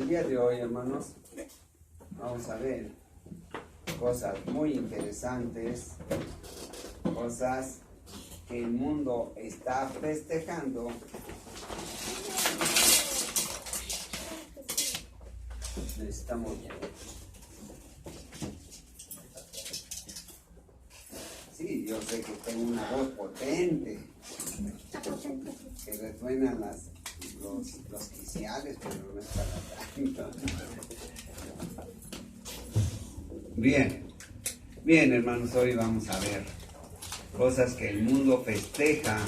El día de hoy, hermanos, vamos a ver cosas muy interesantes, cosas que el mundo está festejando. Necesitamos sí, yo sé que tengo una voz potente, que resuenan los quiciales, pero no es para tanto. Bien, hermanos, hoy vamos a ver cosas que el mundo festeja,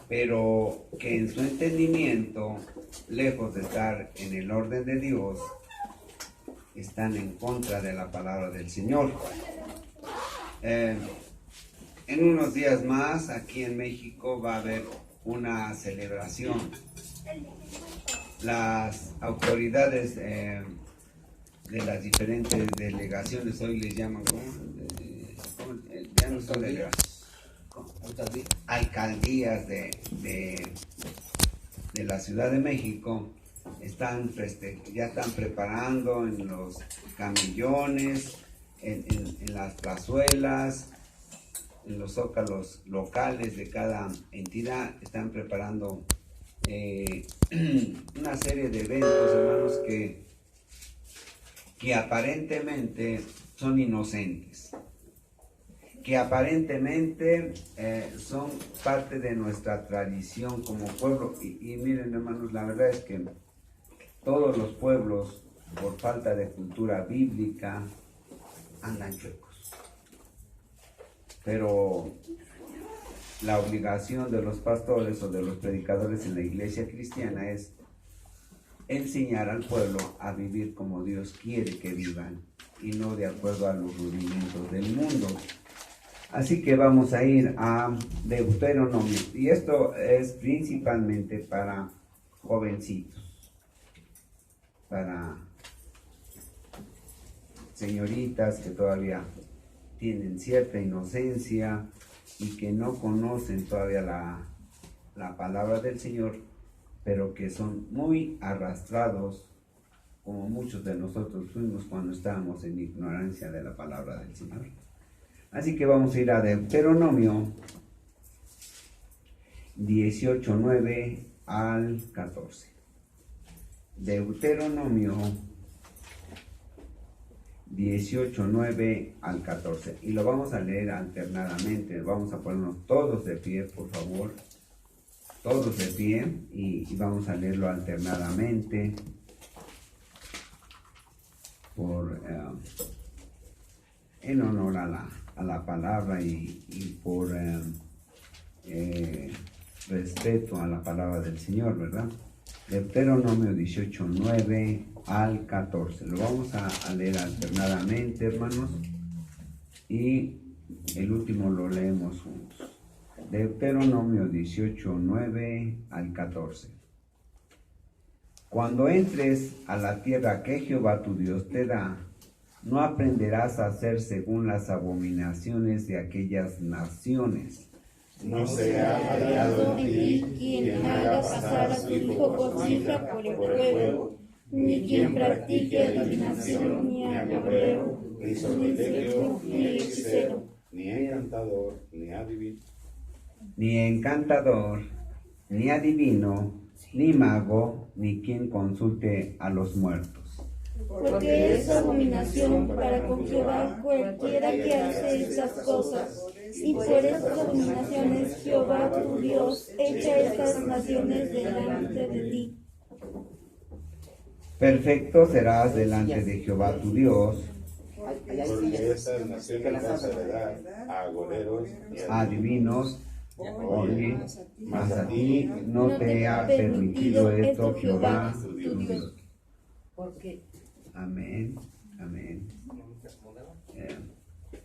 pero que en su entendimiento, lejos de estar en el orden de Dios, están en contra de la palabra del Señor. En unos días más, aquí en México, va a haber una celebración. Las autoridades de las diferentes delegaciones, hoy les llaman, ya no son delegaciones, alcaldías de la Ciudad de México, ya están preparando en los camellones, en las plazuelas, en los zócalos locales de cada entidad, están preparando una serie de eventos, hermanos, que aparentemente son inocentes, que aparentemente son parte de nuestra tradición como pueblo. Y miren, hermanos, la verdad es que todos los pueblos, por falta de cultura bíblica, andan chuecos. Pero la obligación de los pastores o de los predicadores en la iglesia cristiana es enseñar al pueblo a vivir como Dios quiere que vivan y no de acuerdo a los rudimentos del mundo. Así que vamos a ir a Deuteronomio, y esto es principalmente para jovencitos, para señoritas que todavía tienen cierta inocencia y que no conocen todavía la palabra del Señor, pero que son muy arrastrados, como muchos de nosotros fuimos cuando estábamos en ignorancia de la palabra del Señor. Así que vamos a ir a Deuteronomio 18:9 al 14. Deuteronomio 18:9 al 14. Y lo vamos a leer alternadamente. Vamos a ponernos todos de pie, por favor. Todos de pie. Y vamos a leerlo alternadamente. En honor a la palabra y por respeto a la palabra del Señor, ¿verdad? Deuteronomio 18:9 al 14. Lo vamos a leer alternadamente, hermanos, y el último lo leemos juntos. Deuteronomio 18:9 al 14. Cuando entres a la tierra que Jehová tu Dios te da, no aprenderás a hacer según las abominaciones de aquellas naciones. No sea hallado en ti quien haga pasar a su hijo por cifra por el fuego, ni quien practique adivinación, ni agorero, ni sortilegio, ni hechicero, ni encantador, ni adivino, ni mago, ni quien consulte a los muertos. Porque es abominación para con Jehová cualquiera que hace estas cosas. Y por estas abominaciones Jehová tu Dios echa estas naciones delante de ti. Perfecto serás delante de Jehová tu Dios. Porque estas naciones vas a heredar a agoreros y a adivinos. Oye, mas a ti no te ha permitido esto Jehová tu Dios. Amén, amén.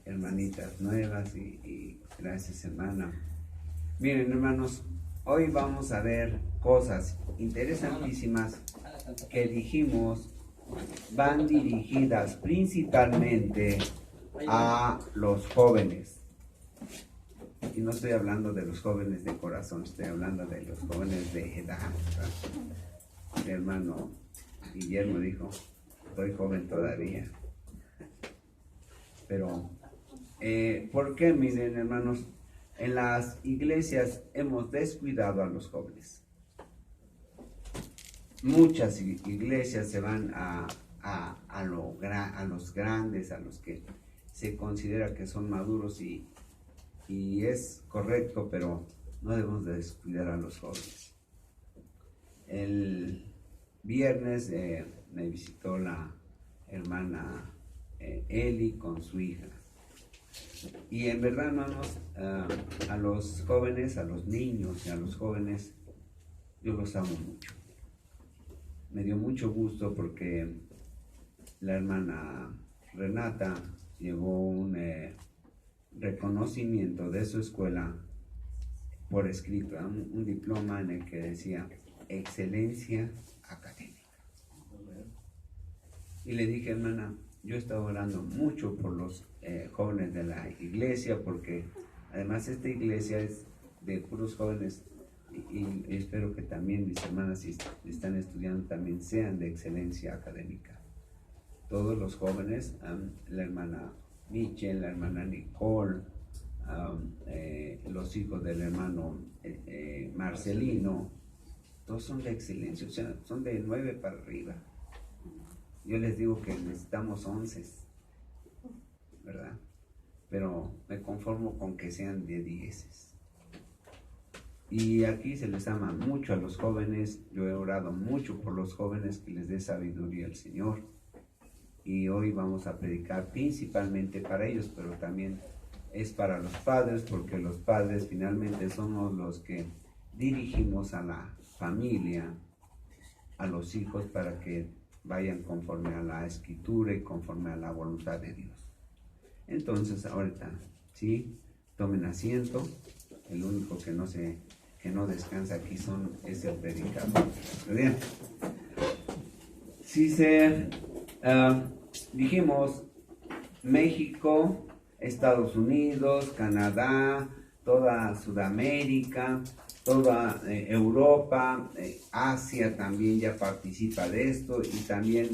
Hermanitas nuevas y gracias, hermana. Miren, hermanos, hoy vamos a ver cosas interesantísimas que dijimos van dirigidas principalmente a los jóvenes. Y no estoy hablando de los jóvenes de corazón, estoy hablando de los jóvenes de edad, ¿verdad? Hermano Guillermo dijo, estoy joven todavía. Pero, ¿por qué? Miren, hermanos, en las iglesias hemos descuidado a los jóvenes. Muchas iglesias se van a los grandes, a los que se considera que son maduros y es correcto, pero no debemos de descuidar a los jóvenes. El viernes me visitó la hermana Eli con su hija. Y en verdad, hermanos, a los jóvenes, a los niños y a los jóvenes, yo los amo mucho. Me dio mucho gusto porque la hermana Renata llevó un reconocimiento de su escuela por escrito, un diploma en el que decía excelencia académica. Y le dije, hermana, yo he estado orando mucho por los jóvenes de la iglesia, porque además esta iglesia es de puros jóvenes y espero que también mis hermanas, si están estudiando, también sean de excelencia académica. Todos los jóvenes, la hermana Michelle, la hermana Nicole, los hijos del hermano Marcelino, todos son de excelencia, o sea, son de 9 para arriba. Yo les digo que necesitamos 11, ¿verdad? Pero me conformo con que sean de 10. Y aquí se les ama mucho a los jóvenes. Yo he orado mucho por los jóvenes, que les dé sabiduría al Señor. Y hoy vamos a predicar principalmente para ellos, pero también es para los padres, porque los padres finalmente somos los que dirigimos a la familia, a los hijos, para que vayan conforme a la Escritura y conforme a la voluntad de Dios. Entonces, ahorita, ¿sí? Tomen asiento. El único que no descansa aquí es el predicador. Bien. Si dijimos México, Estados Unidos, Canadá, toda Sudamérica, toda Europa, Asia también ya participa de esto, y también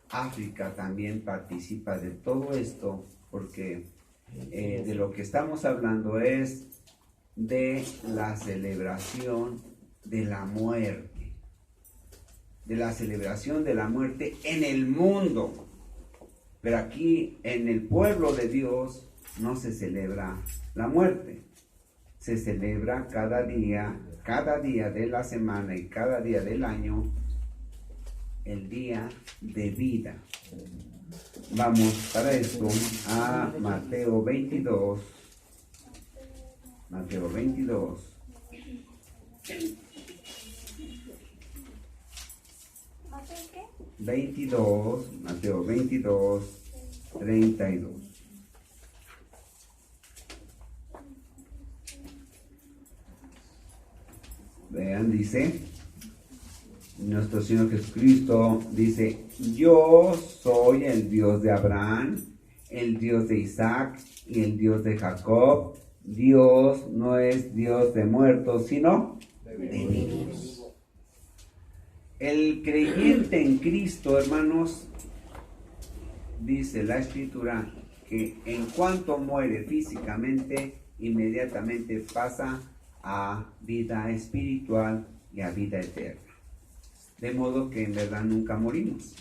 África también participa de todo esto, porque de lo que estamos hablando es de la celebración de la muerte, en el mundo. Pero aquí en el pueblo de Dios no se celebra la muerte. Se celebra cada día de la semana y cada día del año, el día de vida. Vamos para esto a Mateo 22. Mateo 22. Mateo 22, 32. Vean, dice, nuestro Señor Jesucristo dice, yo soy el Dios de Abraham, el Dios de Isaac y el Dios de Jacob. Dios no es Dios de muertos, sino de vivos. El creyente en Cristo, hermanos, dice la Escritura, que en cuanto muere físicamente, inmediatamente pasa a vida espiritual y a vida eterna. De modo que en verdad nunca morimos.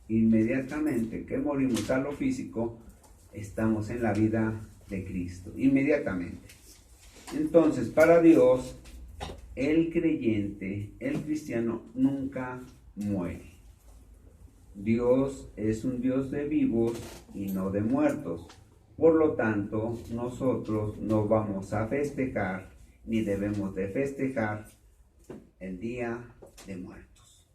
Inmediatamente que morimos a lo físico, estamos en la vida de Cristo. Inmediatamente. Entonces, para Dios, el creyente, el cristiano, nunca muere. Dios es un Dios de vivos y no de muertos. Por lo tanto, nosotros no vamos a festejar, ni debemos de festejar el Día de Muertos.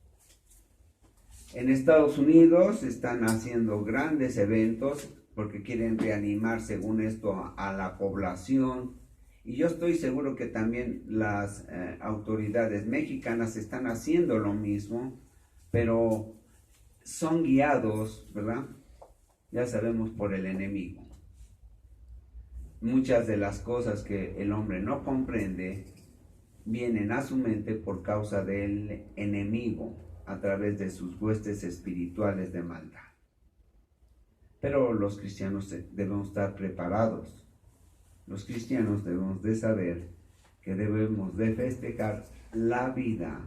En Estados Unidos están haciendo grandes eventos porque quieren reanimar, según esto, a la población. Y yo estoy seguro que también las autoridades mexicanas están haciendo lo mismo, pero son guiados, ¿verdad? Ya sabemos, por el enemigo. Muchas de las cosas que el hombre no comprende vienen a su mente por causa del enemigo. a través de sus huestes espirituales de maldad. Pero los cristianos debemos estar preparados. Los cristianos debemos de saber que debemos de festejar la vida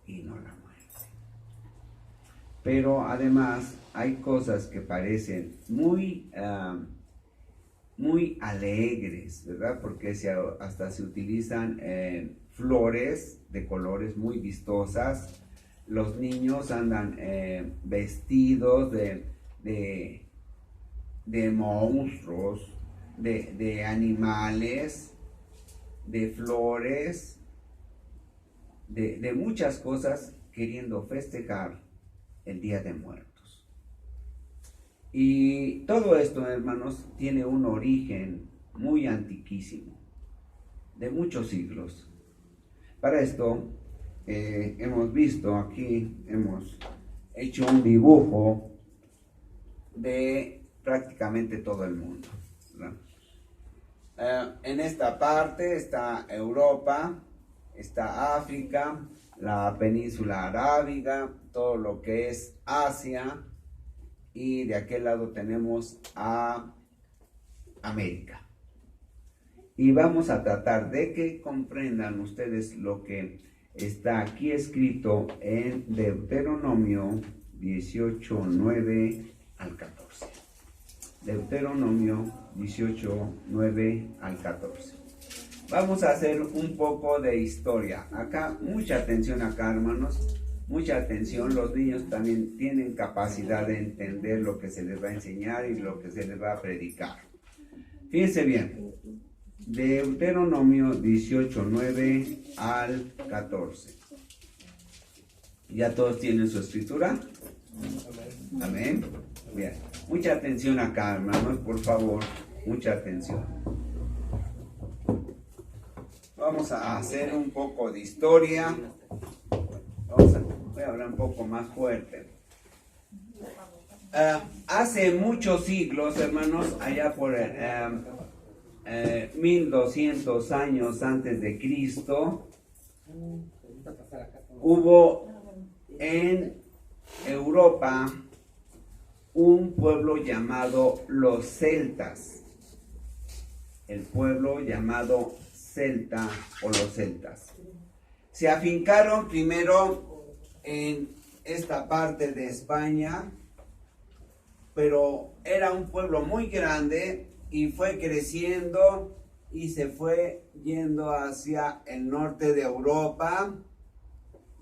y no la muerte. Pero además hay cosas que parecen muy alegres, ¿verdad? Porque hasta se utilizan flores de colores muy vistosas. Los niños andan vestidos de monstruos, de animales, de flores, de muchas cosas, queriendo festejar el Día de Muertos. Y todo esto, hermanos, tiene un origen muy antiquísimo, de muchos siglos. Para esto, hemos visto aquí, hemos hecho un dibujo de prácticamente todo el mundo, ¿verdad? En esta parte está Europa, está África, la península arábiga, todo lo que es Asia, y de aquel lado tenemos a América. Y vamos a tratar de que comprendan ustedes lo que está aquí escrito en Deuteronomio 18, 9 al 14. Deuteronomio 18, 9 al 14. Vamos a hacer un poco de historia. Acá, mucha atención acá, hermanos. Mucha atención. Los niños también tienen capacidad de entender lo que se les va a enseñar y lo que se les va a predicar. Fíjense bien. Deuteronomio 18, 9 al 14. ¿Ya todos tienen su escritura? Amén. Bien. Mucha atención acá, hermanos, por favor. Mucha atención. Vamos a hacer un poco de historia. Voy a hablar un poco más fuerte. Hace muchos siglos, hermanos, allá por 1200 años antes de Cristo, hubo en Europa un pueblo llamado los celtas. El pueblo llamado celta o los celtas. Se afincaron primero en esta parte de España, pero era un pueblo muy grande y fue creciendo y se fue yendo hacia el norte de Europa.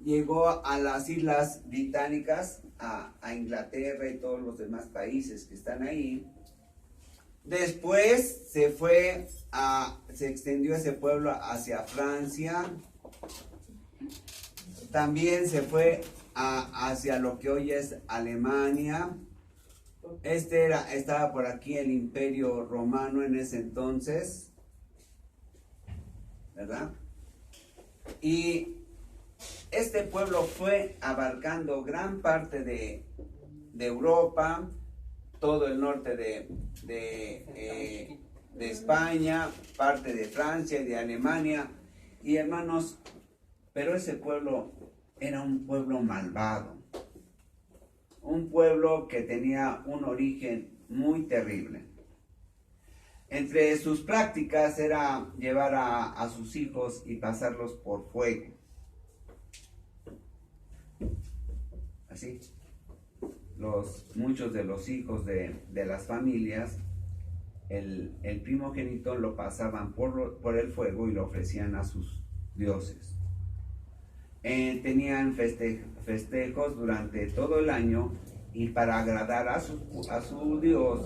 Llegó a las Islas Británicas, a Inglaterra y todos los demás países que están ahí. Después se extendió ese pueblo hacia Francia. También se fue hacia lo que hoy es Alemania. Estaba por aquí el Imperio Romano en ese entonces, ¿verdad? Y este pueblo fue abarcando gran parte de Europa, todo el norte de España, parte de Francia y de Alemania. Y hermanos, pero ese pueblo era un pueblo malvado, un pueblo que tenía un origen muy terrible. Entre sus prácticas era llevar a sus hijos y pasarlos por fuego. Así, muchos de los hijos de las familias, el primogénito lo pasaban por el fuego y lo ofrecían a sus dioses. Tenían festejos durante todo el año, y para agradar a su dios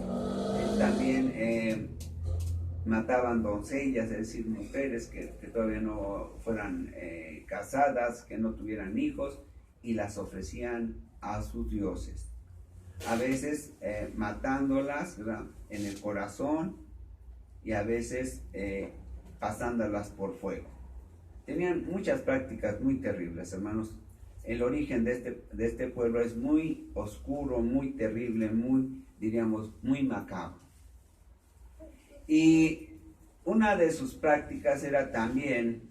también mataban doncellas, es decir, mujeres que todavía no fueran casadas, que no tuvieran hijos, y las ofrecían a sus dioses. A veces matándolas, ¿verdad?, en el corazón, y a veces pasándolas por fuego. Tenían muchas prácticas muy terribles, hermanos. El origen de este pueblo es muy oscuro, muy terrible, diríamos, muy macabro. Y una de sus prácticas era también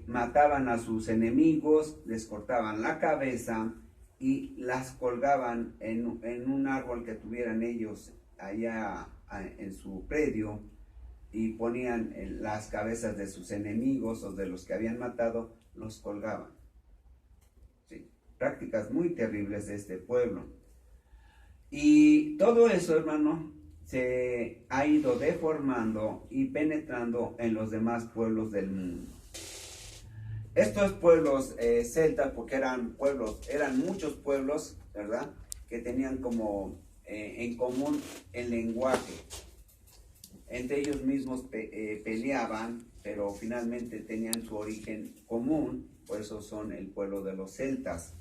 mataban a sus enemigos, les cortaban la cabeza y las colgaban en un árbol que tuvieran ellos allá en su predio, y ponían las cabezas de sus enemigos o de los que habían matado, los colgaban. Sí, prácticas muy terribles de este pueblo. Y todo eso, hermano, se ha ido deformando y penetrando en los demás pueblos del mundo. Estos pueblos celtas, porque eran muchos pueblos, ¿verdad?, que tenían como en común el lenguaje. Entre ellos mismos peleaban, pero finalmente tenían su origen común, por eso son el pueblo de los celtas.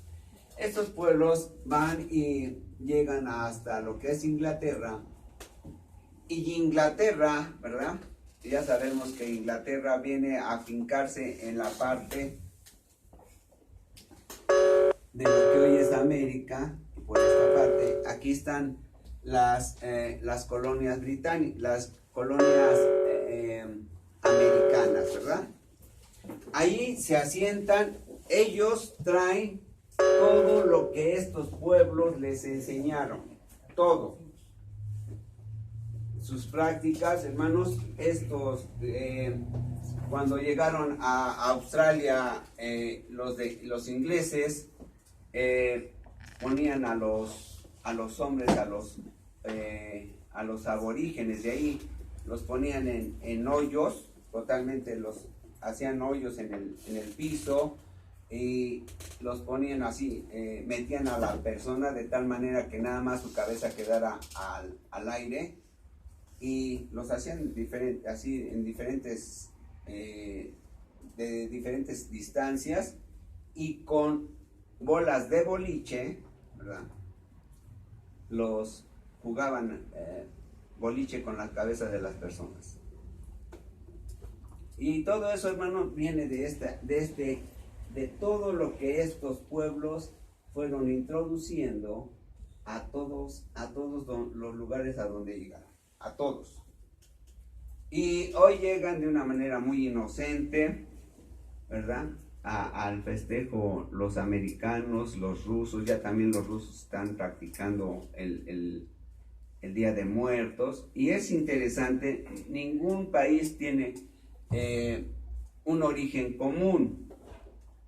Estos pueblos van y llegan hasta lo que es Inglaterra, y Inglaterra, ¿verdad?, ya sabemos que Inglaterra viene a afincarse en la parte de lo que hoy es América. Por esta parte, aquí están las colonias británicas, las colonias americanas, ¿verdad? Ahí se asientan, ellos traen todo lo que estos pueblos les enseñaron, todo. Sus prácticas, hermanos, cuando llegaron a Australia, los ingleses ponían a los hombres, a los aborígenes de ahí, los ponían en hoyos, totalmente los hacían hoyos en el piso, y los ponían así, metían a la persona de tal manera que nada más su cabeza quedara al aire, y los hacían así en diferentes de diferentes distancias, y con bolas de boliche, ¿verdad?, los jugaban boliche con la cabeza de las personas. Y todo eso, hermano, viene de todo lo que estos pueblos fueron introduciendo a todos los lugares a donde llegaron, a todos. Y hoy llegan de una manera muy inocente, ¿verdad?, al festejo los americanos, los rusos. Ya también los rusos están practicando el Día de Muertos. Y es interesante, ningún país tiene un origen común,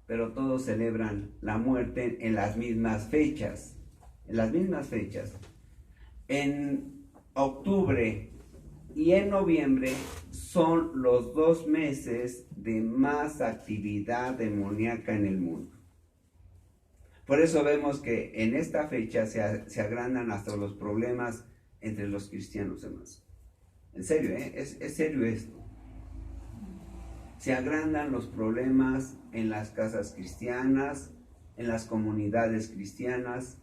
pero todos celebran la muerte en las mismas fechas. En octubre y en noviembre son los 2 meses de más actividad demoníaca en el mundo. Por eso vemos que en esta fecha se agrandan hasta los problemas entre los cristianos, hermanos. En serio, es serio esto. Se agrandan los problemas en las casas cristianas, en las comunidades cristianas,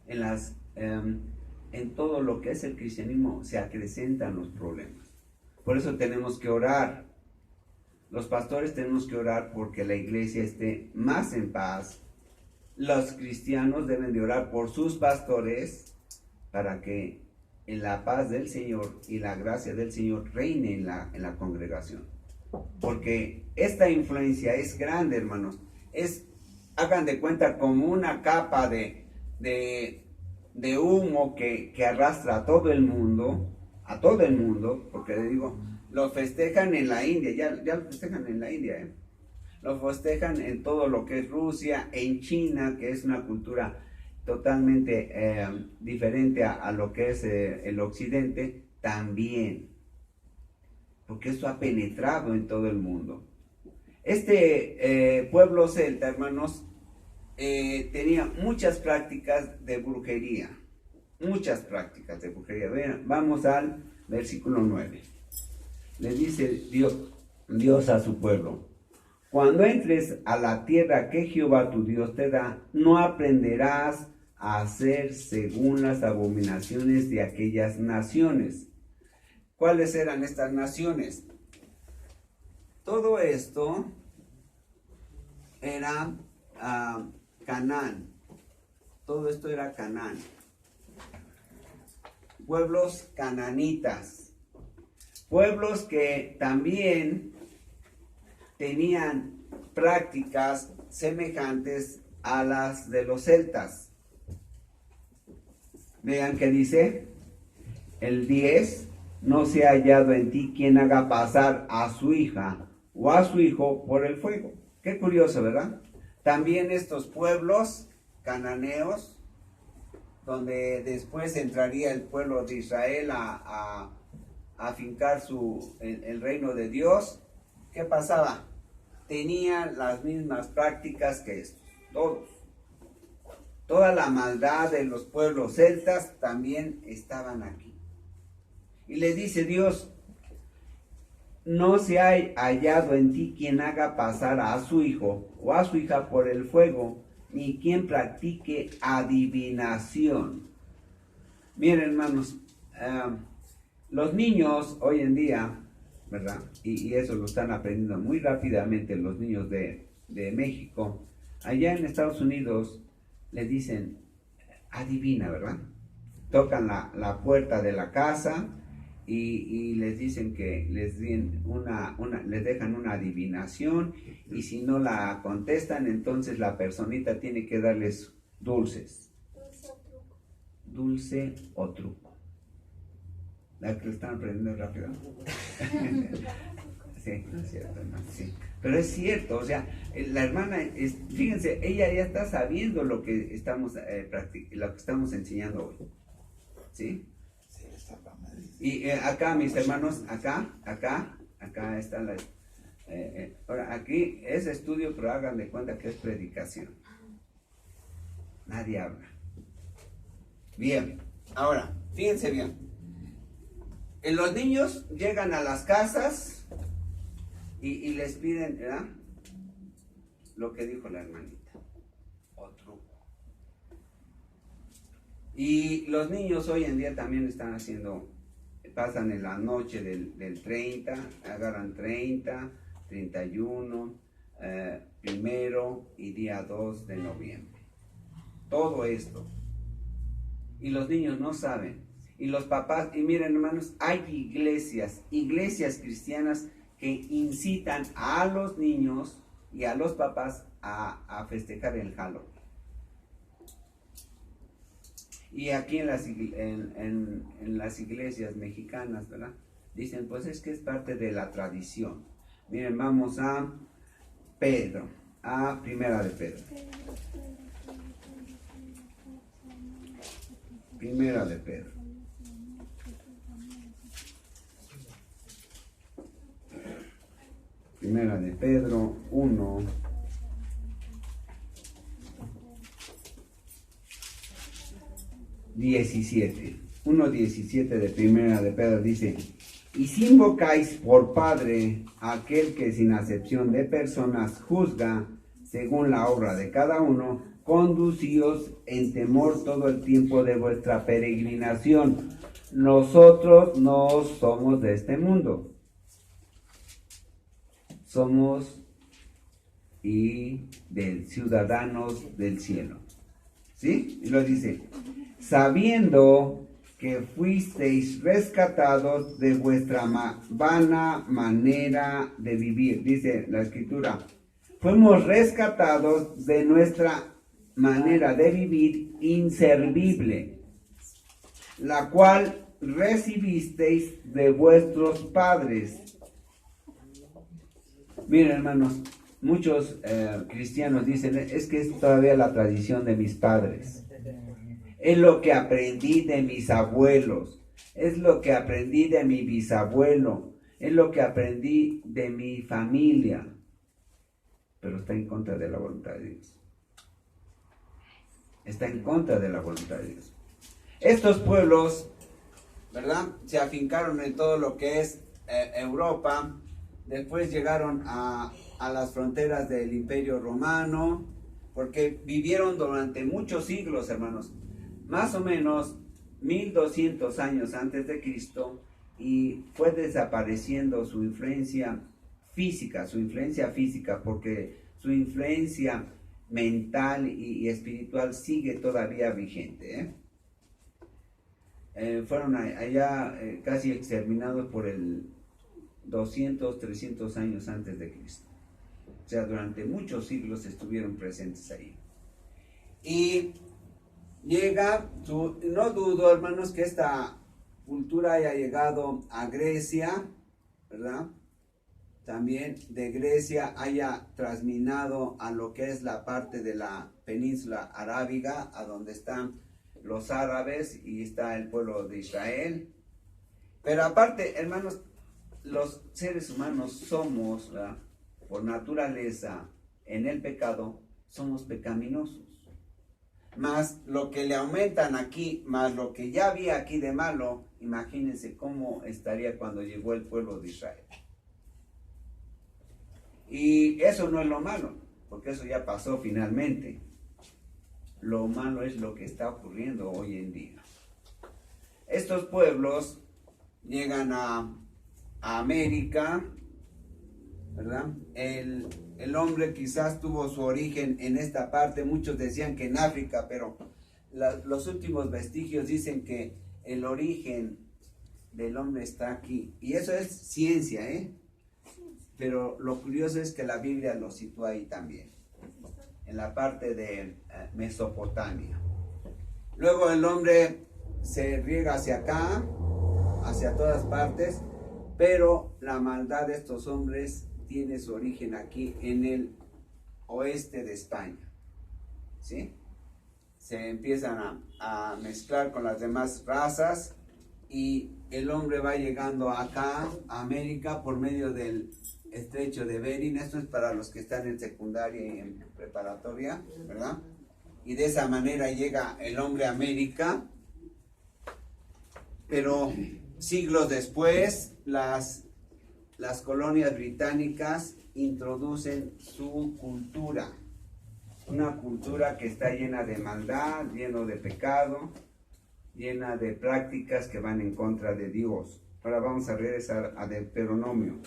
en todo lo que es el cristianismo se acrecentan los problemas. Por eso tenemos que orar. Los pastores tenemos que orar porque la iglesia esté más en paz. Los cristianos deben de orar por sus pastores para que en la paz del Señor y la gracia del Señor reine en la congregación. Porque esta influencia es grande, hermanos. Hagan de cuenta, como una capa de humo que arrastra a todo el mundo, porque le digo, lo festejan en la India, ya lo festejan en la India, lo festejan en todo lo que es Rusia, en China, que es una cultura totalmente diferente a lo que es el occidente, también, porque eso ha penetrado en todo el mundo. Este pueblo celta, hermanos, tenía muchas prácticas de brujería. Vean, vamos al versículo 9. Le dice Dios a su pueblo: cuando entres a la tierra que Jehová tu Dios te da, no aprenderás a hacer según las abominaciones de aquellas naciones. ¿Cuáles eran estas naciones? Todo esto era Canaán. Todo esto era Canaán. Pueblos cananitas. Pueblos que también tenían prácticas semejantes a las de los celtas. Vean que dice el 10, no se ha hallado en ti quien haga pasar a su hija o a su hijo por el fuego. Qué curioso, ¿verdad? También estos pueblos cananeos, donde después entraría el pueblo de Israel a afincar el reino de Dios, ¿qué pasaba? Tenían las mismas prácticas que estos, todos. Toda la maldad de los pueblos celtas también estaban aquí. Y les dice Dios, no se ha hallado en ti quien haga pasar a su hijo o a su hija por el fuego, ni quien practique adivinación. Miren, hermanos, los niños hoy en día, ¿verdad? Y eso lo están aprendiendo muy rápidamente los niños de México. Allá en Estados Unidos les dicen, adivina, ¿verdad? Tocan la puerta de la casa y les dicen que les dejan una adivinación, y si no la contestan, entonces la personita tiene que darles dulces. Dulce o truco. La que lo están aprendiendo rápido. Sí, es cierto, hermano, sí. Pero es cierto, o sea, la hermana, fíjense, ella ya está sabiendo lo que estamos lo que estamos enseñando hoy. ¿Sí? Y acá, mis hermanos, acá está la... ahora, aquí es estudio, pero hagan de cuenta que es predicación. Nadie habla. Bien, ahora, fíjense bien. Los niños llegan a las casas y les piden, ¿verdad? Lo que dijo la hermanita, o truco. Y los niños hoy en día también están haciendo, pasan en la noche del 30, agarran 30, 31, primero y día 2 de noviembre. Todo esto. Y los niños no saben. Y los papás, y miren, hermanos, hay iglesias cristianas que incitan a los niños y a los papás a festejar el Halloween. Y aquí en las iglesias mexicanas, ¿verdad? Dicen, pues es que es parte de la tradición. Miren, vamos a Pedro, a Primera de Pedro. Primera de Pedro. Primera de Pedro 1. ...17... 1:17 de Primera de Pedro dice: y si invocáis por Padre a aquel que sin acepción de personas juzga según la obra de cada uno, conducíos en temor todo el tiempo de vuestra peregrinación. Nosotros no somos de este mundo, somos ciudadanos del cielo. ¿Sí? Y lo dice: sabiendo que fuisteis rescatados de vuestra vana manera de vivir. Dice la Escritura, fuimos rescatados de nuestra manera de vivir inservible, la cual recibisteis de vuestros padres. Miren, hermanos, muchos cristianos dicen, es que es todavía la tradición de mis padres. Es lo que aprendí de mis abuelos, es lo que aprendí de mi bisabuelo, es lo que aprendí de mi familia. Pero está en contra de la voluntad de Dios. Está en contra de la voluntad de Dios. Estos pueblos, ¿verdad?, se afincaron en todo lo que es Europa. Después llegaron a las fronteras del Imperio Romano, porque vivieron durante muchos siglos, hermanos, más o menos 1200 años antes de Cristo, y fue desapareciendo su influencia física, porque su influencia mental y espiritual sigue todavía vigente. Fueron allá casi exterminados por el 200, 300 años antes de Cristo. O sea, durante muchos siglos estuvieron presentes ahí. Y llega, no dudo, hermanos, que esta cultura haya llegado a Grecia, ¿verdad? También de Grecia haya trasminado a lo que es la parte de la península arábiga, a donde están los árabes y está el pueblo de Israel. Pero aparte, hermanos, los seres humanos somos, ¿verdad?, por naturaleza, en el pecado, somos pecaminosos. Más lo que le aumentan aquí, más lo que ya había aquí de malo, imagínense cómo estaría cuando llegó el pueblo de Israel. Y eso no es lo malo, porque eso ya pasó finalmente. Lo malo es lo que está ocurriendo hoy en día. Estos pueblos llegan a América, ¿verdad? El hombre quizás tuvo su origen en esta parte, muchos decían que en África, pero los últimos vestigios dicen que el origen del hombre está aquí. Y eso es ciencia, ¿eh? Pero lo curioso es que la Biblia lo sitúa ahí también, en la parte de Mesopotamia. Luego el hombre se riega hacia acá, hacia todas partes, pero la maldad de estos hombres tiene su origen aquí en el oeste de España, ¿sí? Se empiezan a mezclar con las demás razas y el hombre va llegando acá a América por medio del estrecho de Bering. Esto es para los que están en secundaria y en preparatoria, ¿verdad? Y de esa manera llega el hombre a América, pero siglos después las colonias británicas introducen su cultura, una cultura que está llena de maldad, lleno de pecado, llena de prácticas que van en contra de Dios. Ahora vamos a regresar a Deuteronomio.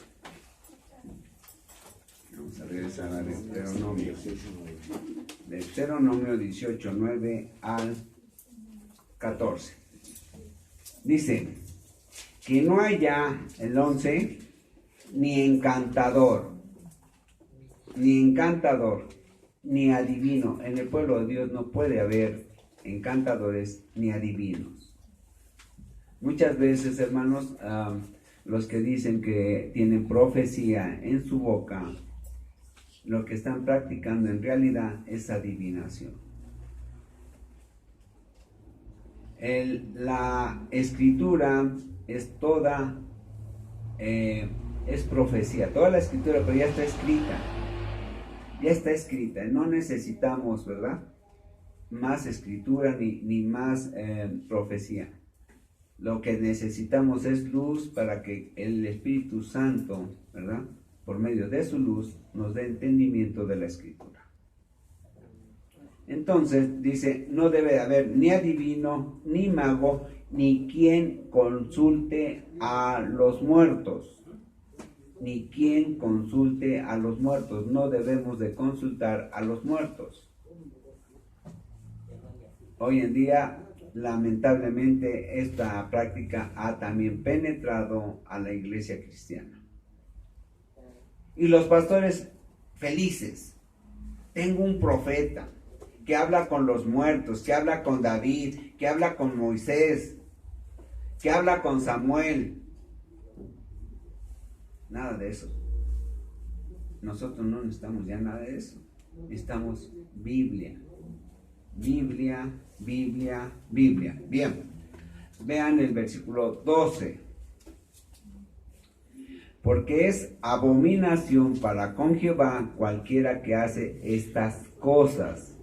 Vamos a regresar a Deuteronomio. Deuteronomio 18, 9 al 14. Dice, que no haya, el 11, ni encantador, ni adivino. En el pueblo de Dios no puede haber encantadores ni adivinos. Muchas veces, hermanos, los que dicen que tienen profecía en su boca, lo que están practicando en realidad es adivinación. La escritura es toda, es profecía, toda la escritura, pero ya está escrita, no necesitamos, ¿verdad?, más escritura ni más profecía. Lo que necesitamos es luz para que el Espíritu Santo, ¿verdad?, por medio de su luz, nos dé entendimiento de la escritura. Entonces, dice, no debe haber ni adivino, ni mago, ni quien consulte a los muertos. Ni quien consulte a los muertos. No debemos de consultar a los muertos. Hoy en día, lamentablemente, esta práctica ha también penetrado a la iglesia cristiana. Y los pastores felices. Tengo un profeta que habla con los muertos, que habla con David, que habla con Moisés, que habla con Samuel. Nada de eso. Nosotros no necesitamos ya nada de eso. Necesitamos Biblia. Biblia, Biblia, Biblia. Bien, vean el versículo 12. Porque es abominación para con Jehová cualquiera que hace estas cosas.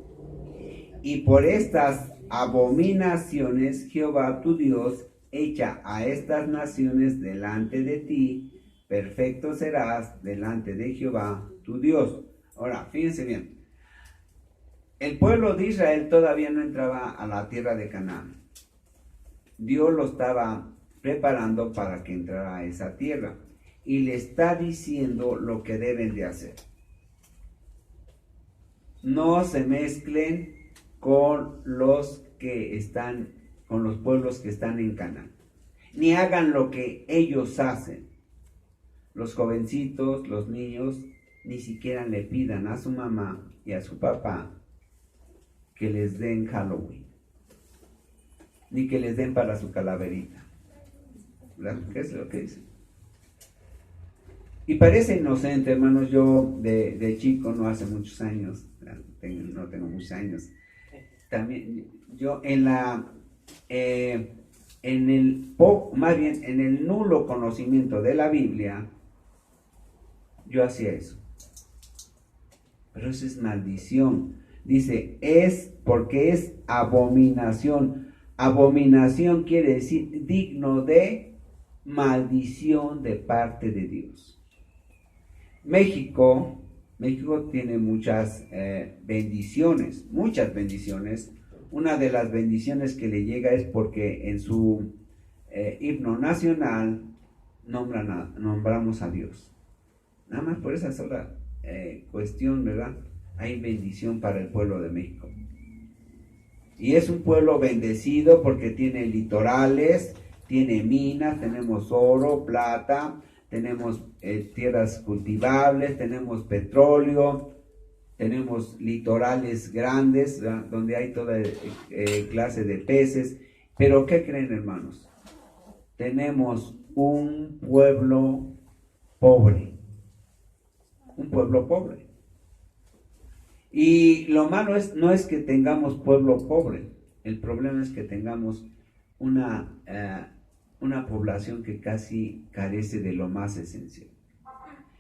Y por estas abominaciones Jehová tu Dios echa a estas naciones delante de ti. Perfecto serás delante de Jehová tu Dios. Ahora, fíjense bien. El pueblo de Israel todavía no entraba a la tierra de Canaán. Dios lo estaba preparando para que entrara a esa tierra. Y le está diciendo lo que deben de hacer. No se mezclen con los pueblos que están en Canaán. Ni hagan lo que ellos hacen. Los jovencitos, los niños, ni siquiera le pidan a su mamá y a su papá que les den Halloween, ni que les den para su calaverita. ¿Verdad? ¿Qué es lo que dice? Y parece inocente, hermanos. Yo de chico, no hace muchos años, no tengo muchos años, también yo más bien en el nulo conocimiento de la Biblia, yo hacía eso. Pero eso es maldición. Dice, es porque es abominación. Abominación quiere decir digno de maldición de parte de Dios. México tiene muchas bendiciones, muchas bendiciones. Una de las bendiciones que le llega es porque en su himno nacional nombramos a Dios. Nada más por esa sola cuestión, ¿verdad? Hay bendición para el pueblo de México. Y es un pueblo bendecido porque tiene litorales, tiene minas, tenemos oro, plata, tenemos tierras cultivables, tenemos petróleo, tenemos litorales grandes, ¿verdad? Donde hay toda clase de peces. Pero ¿qué creen, hermanos? Tenemos un pueblo pobre. Un pueblo pobre. Y lo malo no es que tengamos pueblo pobre. El problema es que tengamos una población que casi carece de lo más esencial,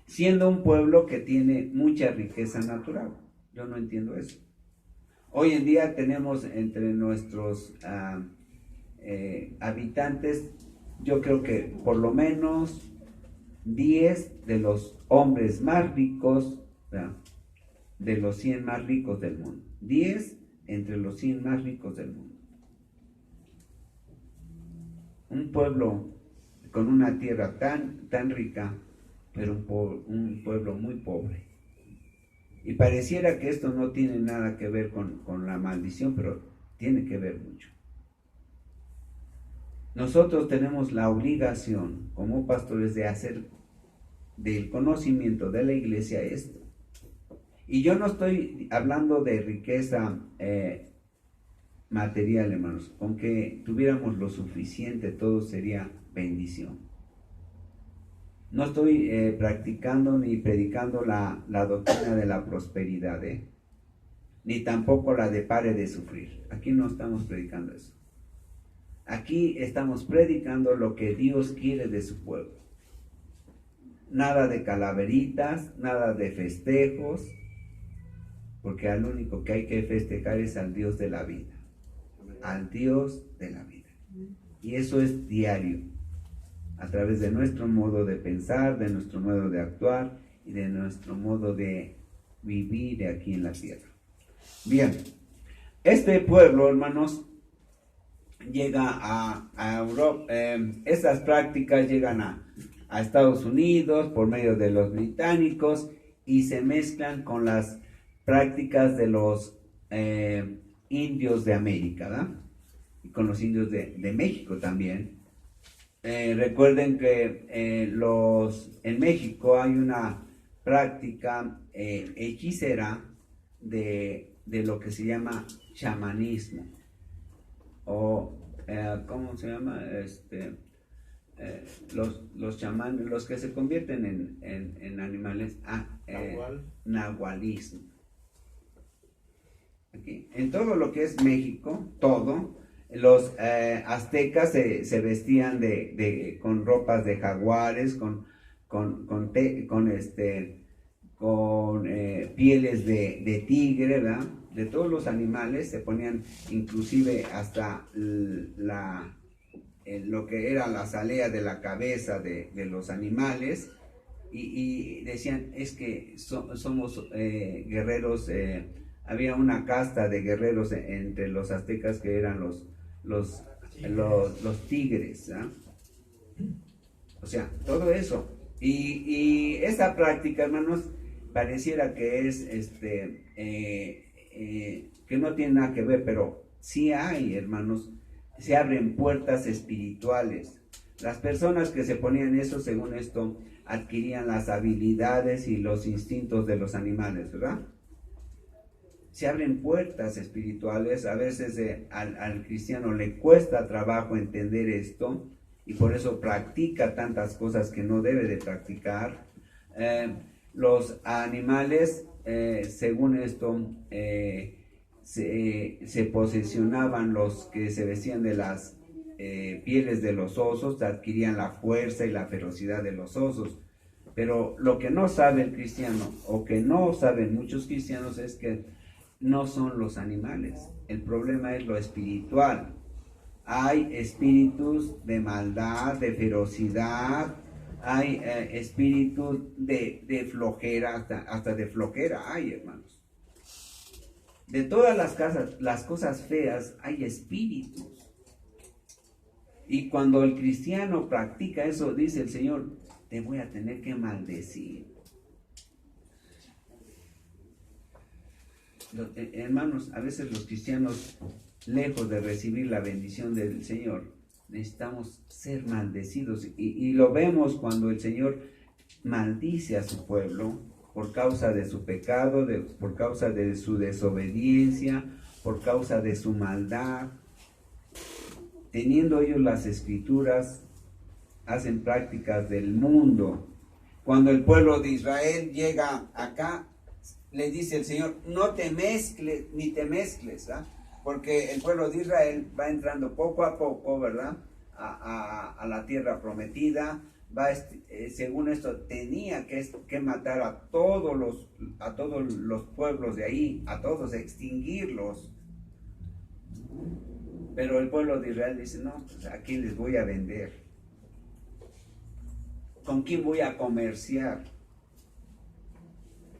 siendo un pueblo que tiene mucha riqueza natural. Yo no entiendo eso. Hoy en día tenemos entre nuestros habitantes, yo creo que por lo menos 10 de los hombres más ricos, ¿verdad?, de los 100 más ricos del mundo. 10 entre los 100 más ricos del mundo. Un pueblo con una tierra tan rica, pero un pueblo muy pobre. Y pareciera que esto no tiene nada que ver con la maldición, pero tiene que ver mucho. Nosotros tenemos la obligación como pastores de hacer del conocimiento de la iglesia esto. Y yo no estoy hablando de riqueza material, hermanos. Con que tuviéramos lo suficiente, todo sería bendición. No estoy practicando ni predicando la doctrina de la prosperidad, ni tampoco la de pare de sufrir. Aquí no estamos predicando eso. Aquí estamos predicando lo que Dios quiere de su pueblo. Nada de calaveritas, nada de festejos, porque al único que hay que festejar es al Dios de la vida. Al Dios de la vida. Y eso es diario, a través de nuestro modo de pensar, de nuestro modo de actuar y de nuestro modo de vivir aquí en la tierra. Bien, este pueblo, hermanos, llega a Europa. Estas prácticas llegan a Estados Unidos por medio de los británicos y se mezclan con las prácticas de los indios de América, ¿verdad? Y con los indios de México también. Recuerden que en México hay una práctica hechicera de lo que se llama chamanismo, o ¿cómo se llama? Los chamanes, los que se convierten en animales, nahualismo. Aquí. En todo lo que es México, los aztecas se vestían con ropas de jaguares, con pieles de tigre, ¿verdad? De todos los animales se ponían, inclusive hasta lo que era la salea de la cabeza de los animales, y decían, es que somos guerreros. Había una casta de guerreros entre los aztecas que eran los tigres, ¿eh? O sea, todo eso. Y esa práctica, hermanos, pareciera que es que no tiene nada que ver, pero sí hay, hermanos, se abren puertas espirituales. Las personas que se ponían eso, según esto, adquirían las habilidades y los instintos de los animales, ¿verdad? Se abren puertas espirituales. A veces al cristiano le cuesta trabajo entender esto y por eso practica tantas cosas que no debe de practicar. Los animales, según esto, se posesionaban, los que se vestían de las pieles de los osos, adquirían la fuerza y la ferocidad de los osos. Pero lo que no sabe el cristiano, o que no saben muchos cristianos, es que no son los animales. El problema es lo espiritual. Hay espíritus de maldad, de ferocidad, hay espíritus de flojera, hasta de flojera hay, hermanos. De todas las cosas feas hay espíritus. Y cuando el cristiano practica eso, dice el Señor, te voy a tener que maldecir. Hermanos, a veces los cristianos, lejos de recibir la bendición del Señor, necesitamos ser maldecidos. Y lo vemos cuando el Señor maldice a su pueblo por causa de su pecado, por causa de su desobediencia, por causa de su maldad. Teniendo ellos las escrituras, hacen prácticas del mundo. Cuando el pueblo de Israel llega acá, le dice el Señor, no te mezcles, ni te mezcles, ¿verdad? Porque el pueblo de Israel va entrando poco a poco, ¿verdad? A la tierra prometida. Según esto, tenía que matar a todos los pueblos de ahí, a todos, extinguirlos. Pero el pueblo de Israel dice, no, pues ¿a quién les voy a vender? ¿Con quién voy a comerciar?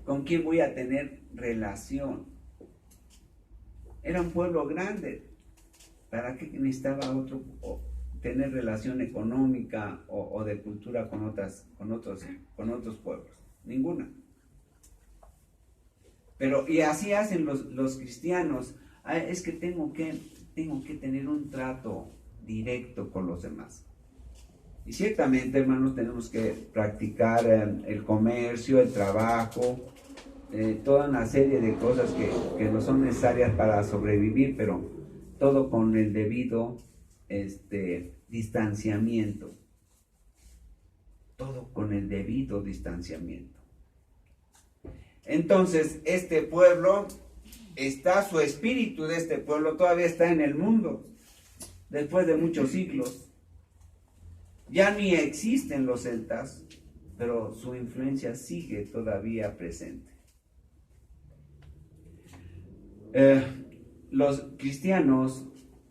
¿Con quién voy a tener relación? Era un pueblo grande. ¿Para qué necesitaba tener relación económica o de cultura con otros pueblos? Ninguna. Pero, y así hacen los cristianos. Es que tengo que tener un trato directo con los demás. Y ciertamente, hermanos, tenemos que practicar el comercio, el trabajo, toda una serie de cosas que no son necesarias para sobrevivir, pero todo con el debido distanciamiento. Todo con el debido distanciamiento. Entonces, este pueblo, su espíritu de este pueblo todavía está en el mundo, después de muchos siglos. Ya ni existen los celtas, pero su influencia sigue todavía presente. Los cristianos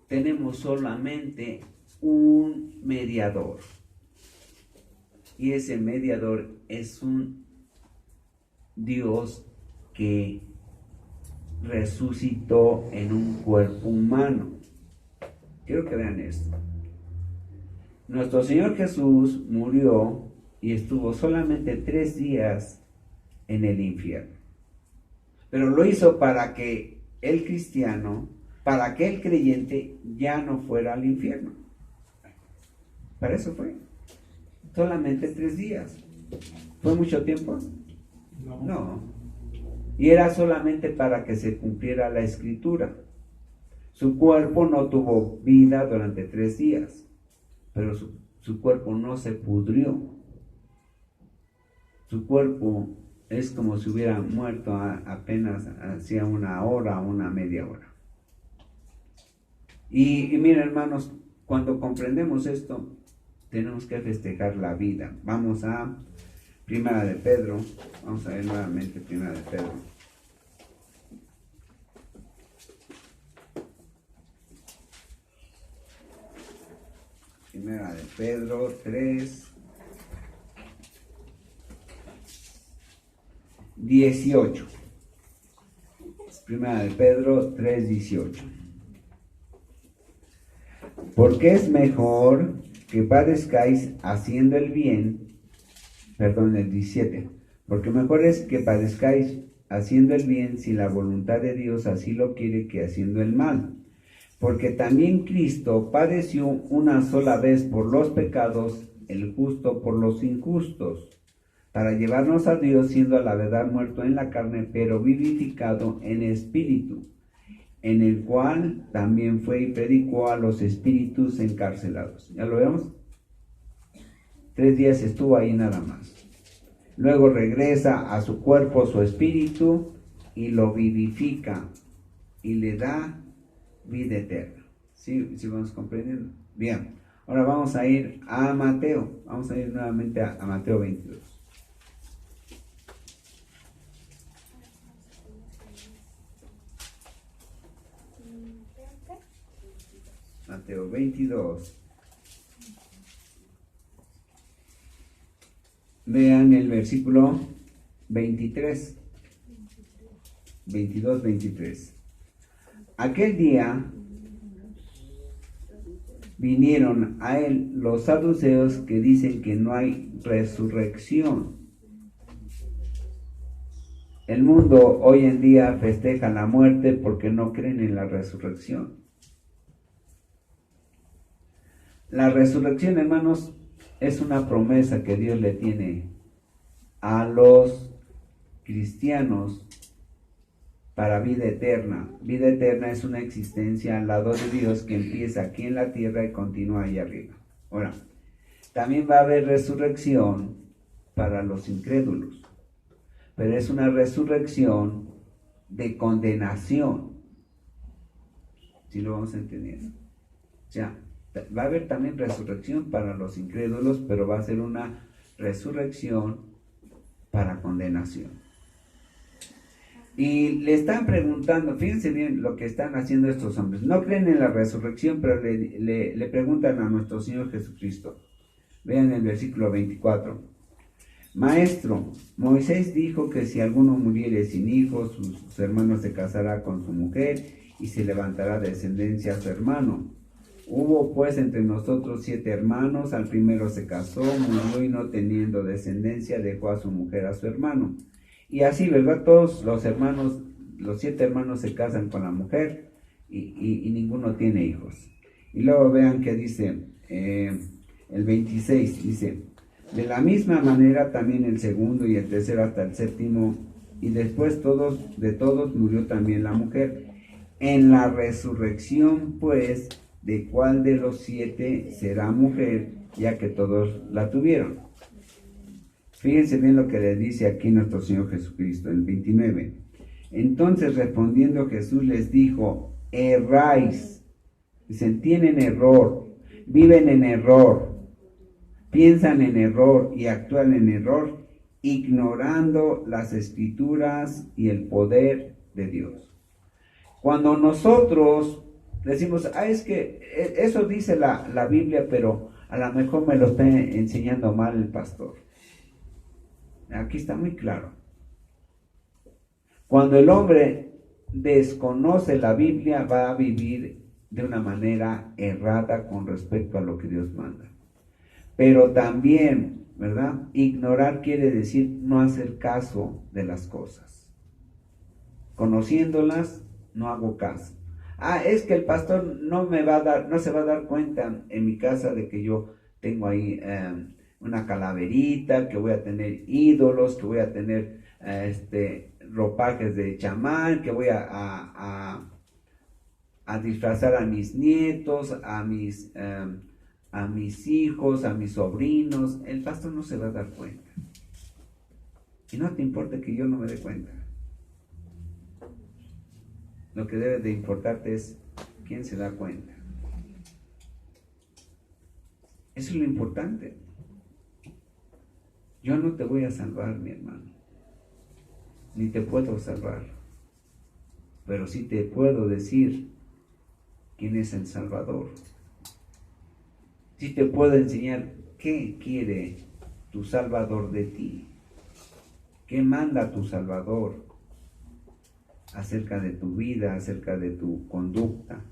tenemos solamente un mediador. Y ese mediador es un Dios que resucitó en un cuerpo humano. Quiero que vean esto. Nuestro Señor Jesús murió y estuvo solamente 3 días en el infierno. Pero lo hizo para que el cristiano, para que el creyente ya no fuera al infierno. Para eso fue. Solamente 3 días. ¿Fue mucho tiempo? No. Y era solamente para que se cumpliera la escritura. Su cuerpo no tuvo vida durante 3 días. Pero su cuerpo no se pudrió. Su cuerpo es como si hubiera muerto apenas hacía 1 hora, una media hora. Y miren, hermanos, cuando comprendemos esto, tenemos que festejar la vida. Vamos a Primera de Pedro. Vamos a ver nuevamente Primera de Pedro. Primera de Pedro 3, 18. Primera de Pedro 3, 18. Porque es mejor que padezcáis haciendo el bien, perdón, el 17. Porque mejor es que padezcáis haciendo el bien si la voluntad de Dios así lo quiere que haciendo el mal. Porque también Cristo padeció una sola vez por los pecados, el justo por los injustos, para llevarnos a Dios, siendo a la verdad muerto en la carne, pero vivificado en espíritu, en el cual también fue y predicó a los espíritus encarcelados. ¿Ya lo vemos? 3 días estuvo ahí nada más. Luego regresa a su cuerpo, su espíritu, y lo vivifica y le da vida eterna. ¿Sí vamos comprendiendo? Bien, ahora vamos a ir a Mateo. Vamos a ir nuevamente a Mateo 22. Mateo 22. Vean el versículo 23. 22, 23. Aquel día vinieron a él los saduceos que dicen que no hay resurrección. El mundo hoy en día festeja la muerte porque no creen en la resurrección. La resurrección, hermanos, es una promesa que Dios le tiene a los cristianos para vida eterna. Vida eterna es una existencia al lado de Dios que empieza aquí en la tierra y continúa ahí arriba. Ahora, también va a haber resurrección para los incrédulos, pero es una resurrección de condenación. ¿Sí lo vamos entendiendo? O sea, va a haber también resurrección para los incrédulos, pero va a ser una resurrección para condenación. Y le están preguntando, fíjense bien lo que están haciendo estos hombres. No creen en la resurrección, pero le preguntan a nuestro Señor Jesucristo. Vean el versículo 24. Maestro, Moisés dijo que si alguno muriere sin hijos, sus hermanos se casará con su mujer y se levantará descendencia a su hermano. Hubo pues entre nosotros 7 hermanos, al primero se casó, murió y no teniendo descendencia dejó a su mujer a su hermano. Y así, ¿verdad? Todos los hermanos, los 7 hermanos se casan con la mujer y ninguno tiene hijos. Y luego vean que dice el 26, dice, de la misma manera también el segundo y el tercero hasta el séptimo, y después de todos murió también la mujer. En la resurrección, pues, ¿de cuál de los 7 será mujer, ya que todos la tuvieron? Fíjense bien lo que le dice aquí nuestro Señor Jesucristo, el 29. Entonces respondiendo Jesús les dijo, erráis. Dicen, tienen error, viven en error, piensan en error y actúan en error, ignorando las Escrituras y el poder de Dios. Cuando nosotros decimos, es que eso dice la Biblia, pero a lo mejor me lo está enseñando mal el pastor. Aquí está muy claro. Cuando el hombre desconoce la Biblia, va a vivir de una manera errada con respecto a lo que Dios manda. Pero también, ¿verdad? Ignorar quiere decir no hacer caso de las cosas. Conociéndolas, no hago caso. Es que el pastor no se va a dar cuenta en mi casa de que yo tengo ahí una calaverita, que voy a tener ídolos, que voy a tener ropajes de chamán, que voy a disfrazar a mis nietos, a mis hijos, a mis sobrinos. El pastor no se va a dar cuenta. Y no te importa que yo no me dé cuenta. Lo que debe de importarte es quién se da cuenta. Eso es lo importante. Yo no te voy a salvar, mi hermano, ni te puedo salvar, pero sí te puedo decir quién es el Salvador. Sí te puedo enseñar qué quiere tu Salvador de ti, qué manda tu Salvador acerca de tu vida, acerca de tu conducta,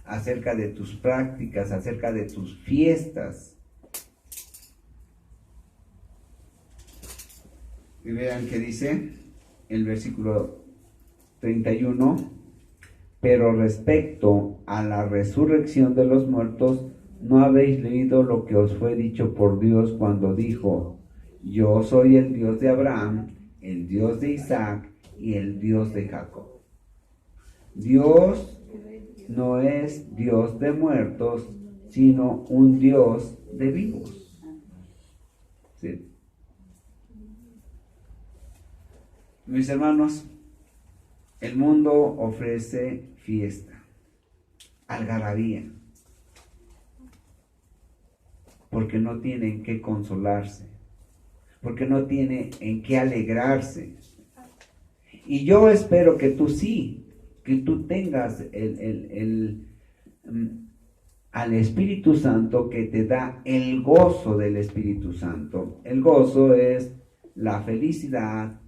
acerca de tus prácticas, acerca de tus fiestas. Y vean que dice el versículo 31, pero respecto a la resurrección de los muertos, ¿no habéis leído lo que os fue dicho por Dios cuando dijo, yo soy el Dios de Abraham, el Dios de Isaac y el Dios de Jacob. Dios no es Dios de muertos, sino un Dios de vivos. ¿Sí? Mis hermanos, el mundo ofrece fiesta, algarabía, porque no tiene en qué consolarse, porque no tiene en qué alegrarse. Y yo espero que tú sí, que tú tengas al Espíritu Santo que te da el gozo del Espíritu Santo. El gozo es la felicidad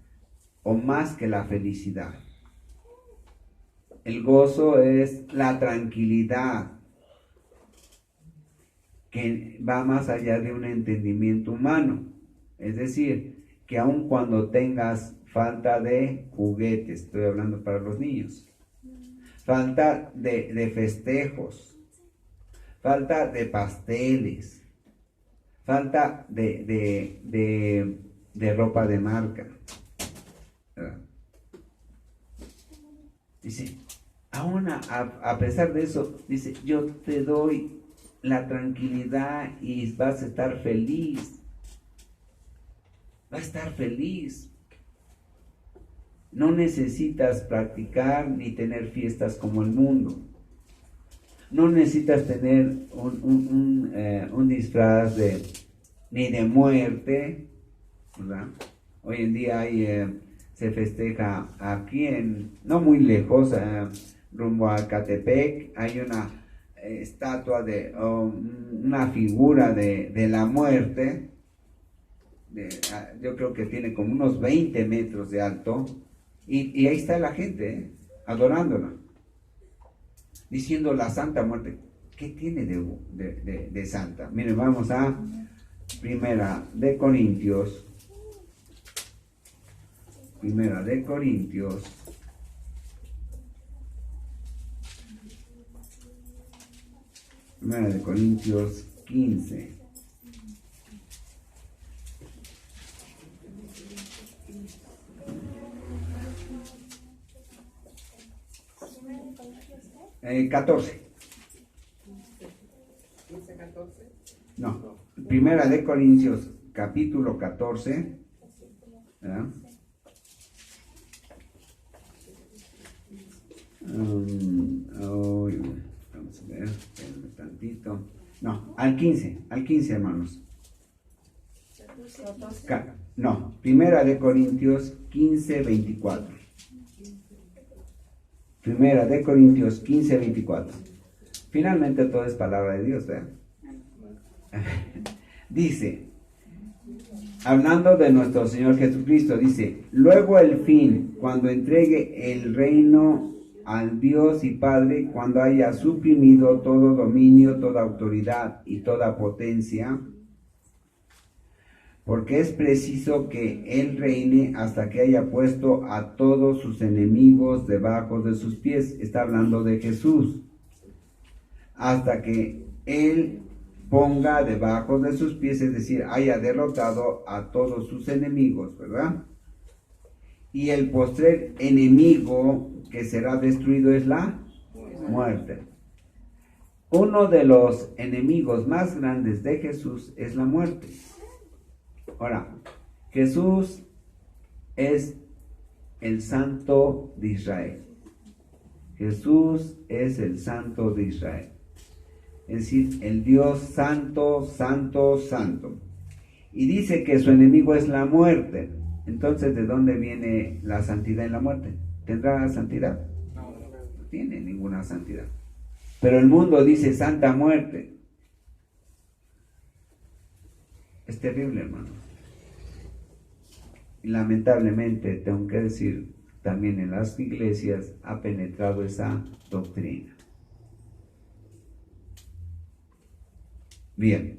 o más que la felicidad. El gozo es la tranquilidad que va más allá de un entendimiento humano. Es decir, que aun cuando tengas falta de juguetes, estoy hablando para los niños, falta de festejos, falta de pasteles, falta de ropa de marca. Dice, aún a pesar de eso, dice, yo te doy la tranquilidad y vas a estar feliz. Va a estar feliz. No necesitas practicar ni tener fiestas como el mundo. No necesitas tener un disfraz ni de muerte, ¿verdad? Hoy en día se festeja aquí no muy lejos, rumbo a Catepec, hay una estatua una figura de la muerte, yo creo que tiene como unos 20 metros de alto, y ahí está la gente, adorándola, diciendo la Santa Muerte. ¿Qué tiene de santa? Miren, vamos a Primera de Corintios 15. Eh, 14. No, Primera de Corintios, capítulo 14. ¿Verdad? Vamos a ver, espérenme tantito. No, al 15, hermanos. No, Primera de Corintios 15, 24. Primera de Corintios 15, 24. Finalmente todo es palabra de Dios, ¿verdad? Dice, hablando de nuestro Señor Jesucristo, dice, luego el fin, cuando entregue el reino al Dios y Padre, cuando haya suprimido todo dominio, toda autoridad y toda potencia, porque es preciso que Él reine hasta que haya puesto a todos sus enemigos debajo de sus pies. Está hablando de Jesús. Hasta que Él ponga debajo de sus pies, es decir, haya derrotado a todos sus enemigos, ¿verdad? Y el postrer enemigo que será destruido es la muerte. Uno de los enemigos más grandes de Jesús es la muerte. Ahora, Jesús es el Santo de Israel. Jesús es el Santo de Israel. Es decir, el Dios santo, santo, santo. Y dice que su enemigo es la muerte. Entonces, ¿de dónde viene la santidad en la muerte? ¿Tendrá santidad? No tiene ninguna santidad. Pero el mundo dice santa muerte. Es terrible, hermano. Y lamentablemente, tengo que decir, también en las iglesias ha penetrado esa doctrina. Bien,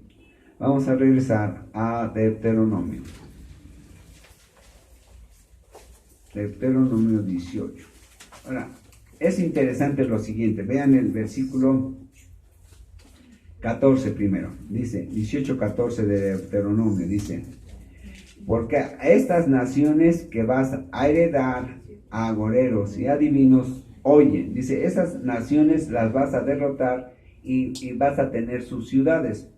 vamos a regresar a Deuteronomio. Deuteronomio 18. Ahora, es interesante lo siguiente. Vean el versículo 14 primero. Dice, 18:14 de Deuteronomio. Dice, porque a estas naciones que vas a heredar, a agoreros y adivinos, oyen. Dice, esas naciones las vas a derrotar y vas a tener sus ciudades.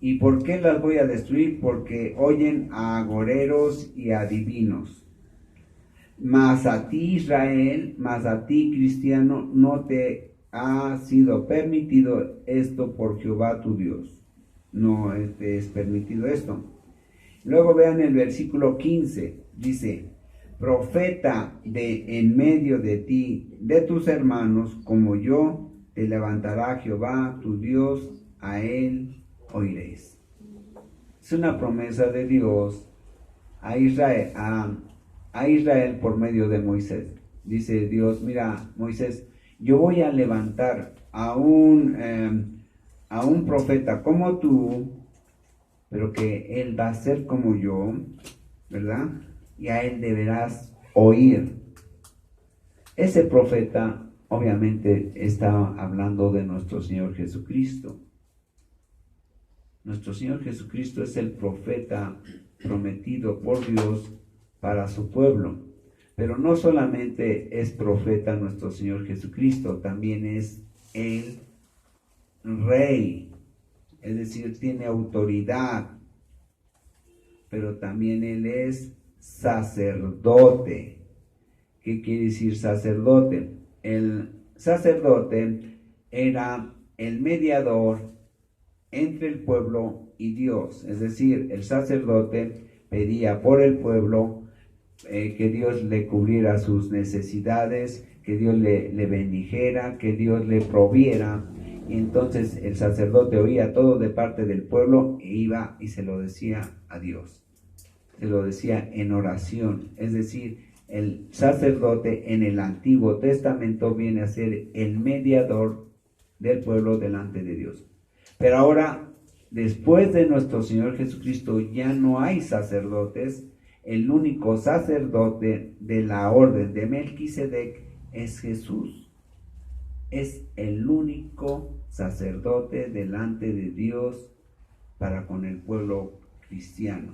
¿Y por qué las voy a destruir? Porque oyen a agoreros y adivinos. Mas a ti, Israel, mas a ti, cristiano, no te ha sido permitido esto por Jehová tu Dios. No te es permitido esto. Luego vean el versículo 15. Dice, profeta de en medio de ti, de tus hermanos, como yo, te levantará Jehová tu Dios, a él oiréis. Es una promesa de Dios a Israel, a Israel por medio de Moisés. Dice Dios, mira, Moisés, yo voy a levantar a un profeta como tú, pero que él va a ser como yo, ¿verdad? Y a él deberás oír. Ese profeta obviamente está hablando de nuestro Señor Jesucristo. Nuestro Señor Jesucristo es el profeta prometido por Dios para su pueblo. Pero no solamente es profeta nuestro Señor Jesucristo, también es el rey. Es decir, tiene autoridad. Pero también él es sacerdote. ¿Qué quiere decir sacerdote? El sacerdote era el mediador entre el pueblo y Dios. Es decir, el sacerdote pedía por el pueblo que Dios le cubriera sus necesidades, que Dios le bendijera, que Dios le proviera. Y entonces el sacerdote oía todo de parte del pueblo e iba y se lo decía a Dios. Se lo decía en oración. Es decir, el sacerdote en el Antiguo Testamento viene a ser el mediador del pueblo delante de Dios. Pero ahora, después de nuestro Señor Jesucristo, ya no hay sacerdotes. El único sacerdote de la orden de Melquisedec es Jesús. Es el único sacerdote delante de Dios para con el pueblo cristiano.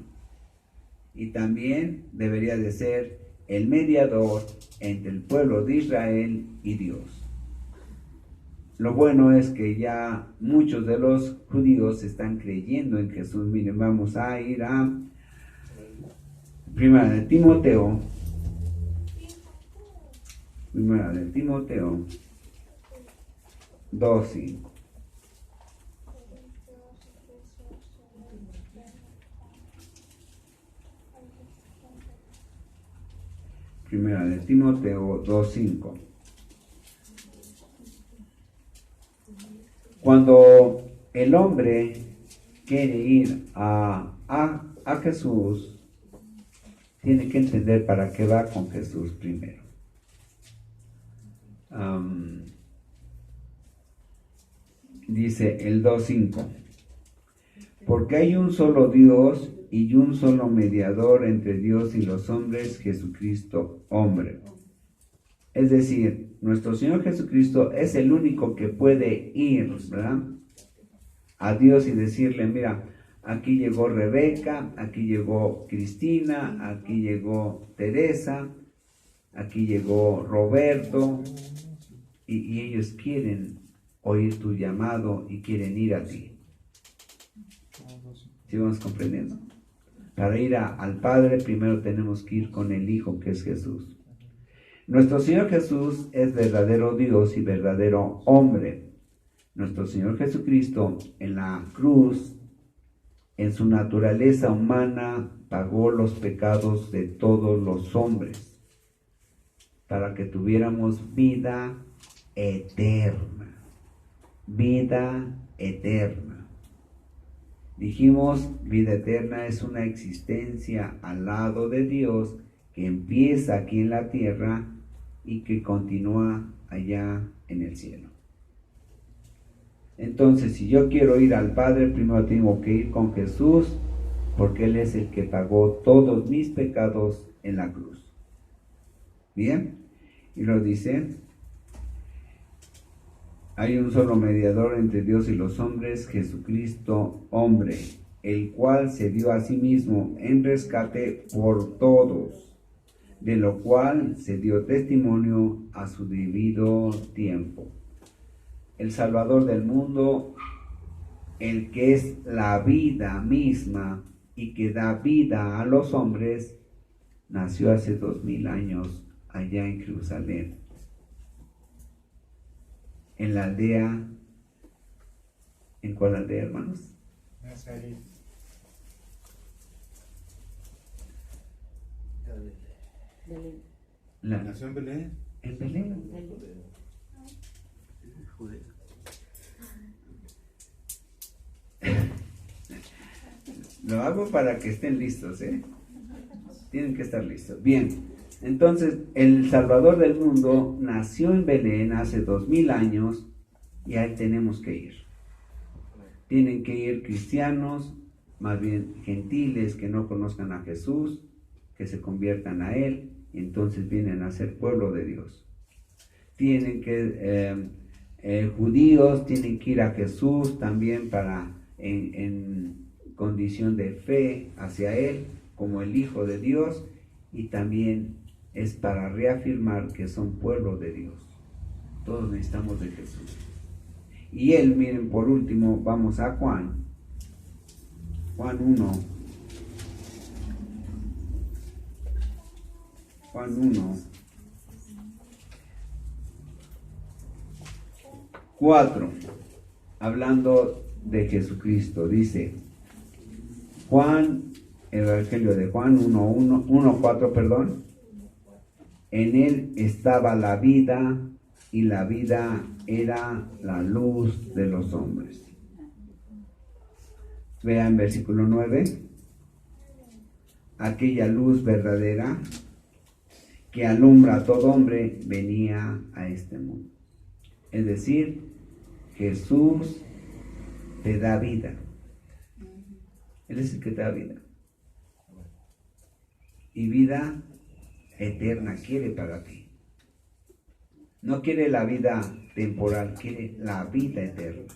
Y también debería de ser el mediador entre el pueblo de Israel y Dios. Lo bueno es que ya muchos de los judíos están creyendo en Jesús. Miren, vamos a ir a Primera de Timoteo 2:5. Primera de Timoteo 2:5. Cuando el hombre quiere ir a Jesús, tiene que entender para qué va con Jesús primero. Dice el 2:5. Porque hay un solo Dios y un solo mediador entre Dios y los hombres, Jesucristo, hombre. Es decir, nuestro Señor Jesucristo es el único que puede ir, ¿verdad?, a Dios y decirle, mira, aquí llegó Rebeca, aquí llegó Cristina, aquí llegó Teresa, aquí llegó Roberto, y ellos quieren oír tu llamado y quieren ir a ti. ¿Sí vamos comprendiendo? Para ir al Padre primero tenemos que ir con el Hijo, que es Jesús. Nuestro Señor Jesús es verdadero Dios y verdadero hombre. Nuestro Señor Jesucristo en la cruz, en su naturaleza humana, pagó los pecados de todos los hombres para que tuviéramos vida eterna. Vida eterna. Dijimos, vida eterna es una existencia al lado de Dios que empieza aquí en la tierra y que continúa allá en el cielo. Entonces, si yo quiero ir al Padre, primero tengo que ir con Jesús, porque Él es el que pagó todos mis pecados en la cruz. Bien, y lo dice, hay un solo mediador entre Dios y los hombres, Jesucristo, hombre. el cual se dio a sí mismo en rescate por todos, de lo cual se dio testimonio a su debido tiempo. El Salvador del mundo, el que es la vida misma y que da vida a los hombres, nació hace 2000 años allá en Jerusalén, en la aldea. ¿En cuál aldea, hermanos? Nazaret. ¿Nació en Belén? En Belén. Lo hago para que estén listos, ¿eh? Tienen que estar listos. Bien, entonces el Salvador del mundo nació en Belén hace 2000 años y ahí tenemos que ir. Tienen que ir cristianos, más bien gentiles que no conozcan a Jesús, que se conviertan a Él y entonces vienen a ser pueblo de Dios. Tienen que, judíos tienen que ir a Jesús también en condición de fe hacia Él como el Hijo de Dios, y también es para reafirmar que son pueblo de Dios. Todos necesitamos de Jesús. Y Él, miren, por último, vamos a Juan 1. Juan 1. 4. Hablando de Jesucristo, dice Juan, el Evangelio de Juan 1:4, perdón. En él estaba la vida, y la vida era la luz de los hombres. Vean versículo 9. Aquella luz verdadera que alumbra a todo hombre venía a este mundo. Es decir, Jesús te da vida. Él es el que te da vida. Y vida eterna quiere para ti. No quiere la vida temporal, quiere la vida eterna.